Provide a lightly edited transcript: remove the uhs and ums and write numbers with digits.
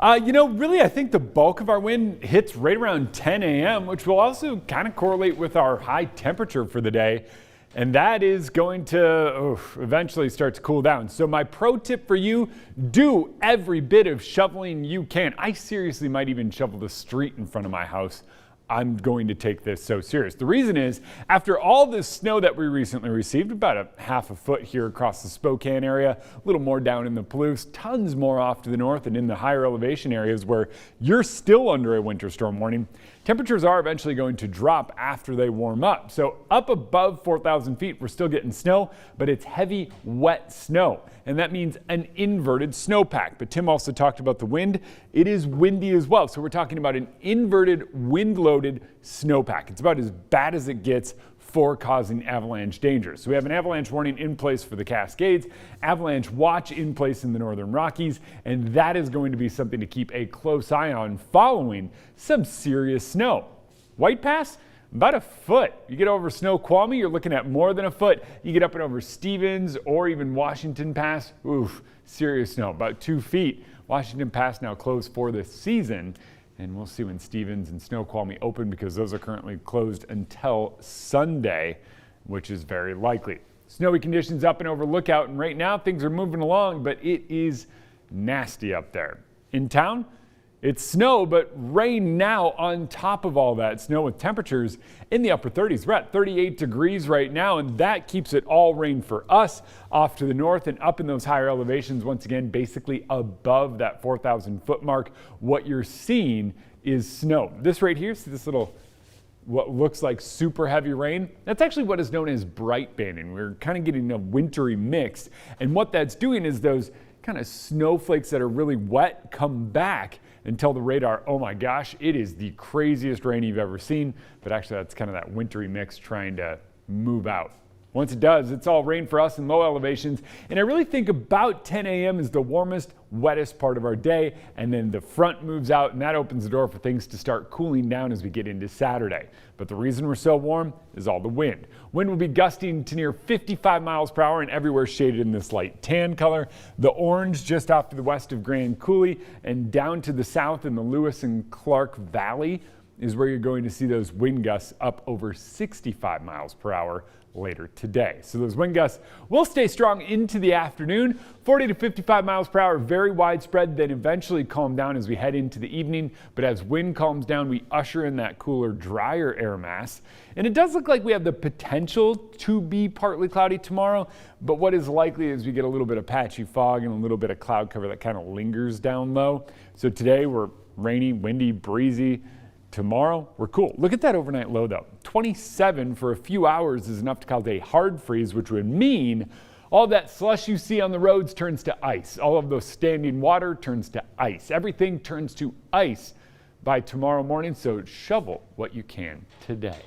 Really, I think the bulk of our wind hits right around 10 a.m., which will also kind of correlate with our high temperature for the day. And that is going to eventually start to cool down. So my pro tip for you, do every bit of shoveling you can. I seriously might even shovel the street in front of my house. I'm going to take this so serious. The reason is, after all this snow that we recently received, about a half a foot here across the Spokane area, a little more down in the Palouse, tons more off to the north and in the higher elevation areas where you're still under a winter storm warning, temperatures are eventually going to drop after they warm up. So up above 4,000 feet, we're still getting snow, but it's heavy, wet snow. And that means an inverted snowpack. But Tim also talked about the wind. It is windy as well. So we're talking about an inverted wind-loaded snowpack. It's about as bad as it gets for causing avalanche danger. So we have an avalanche warning in place for the Cascades, avalanche watch in place in the Northern Rockies, and that is going to be something to keep a close eye on following some serious snow. White Pass? About a foot. You get over Snoqualmie, you're looking at more than a foot. You get up and over Stevens or even Washington Pass, serious snow, about 2 feet. Washington Pass now closed for the season, and we'll see when Stevens and Snoqualmie open because those are currently closed until Sunday, which is very likely. Snowy conditions up and over Lookout, and right now things are moving along, but it is nasty up there. In town, it's snow, but rain now on top of all that snow with temperatures in the upper 30s. We're at 38 degrees right now, and that keeps it all rain for us off to the north and up in those higher elevations. Once again, basically above that 4,000 foot mark, what you're seeing is snow. This right here, see this little, what looks like super heavy rain? That's actually what is known as bright banding. We're kind of getting a wintry mix, and what that's doing is those kind of snowflakes that are really wet come back and tell the radar, oh my gosh, it is the craziest rain you've ever seen. But actually that's kind of that wintry mix trying to move out. Once it does, it's all rain for us in low elevations. And I really think about 10 a.m. is the warmest, wettest part of our day. And then the front moves out and that opens the door for things to start cooling down as we get into Saturday. But the reason we're so warm is all the wind. Wind will be gusting to near 55 miles per hour and everywhere shaded in this light tan color. The orange just off to the west of Grand Coulee and down to the south in the Lewis and Clark Valley is where you're going to see those wind gusts up over 65 miles per hour later today. So those wind gusts will stay strong into the afternoon, 40 to 55 miles per hour, very widespread, then eventually calm down as we head into the evening. But as wind calms down, we usher in that cooler, drier air mass. And it does look like we have the potential to be partly cloudy tomorrow, but what is likely is we get a little bit of patchy fog and a little bit of cloud cover that kind of lingers down low. So today we're rainy, windy, breezy. Tomorrow, we're cool. Look at that overnight low though. 27 for a few hours is enough to cause a hard freeze, which would mean all that slush you see on the roads turns to ice. All of the standing water turns to ice. Everything turns to ice by tomorrow morning, so shovel what you can today.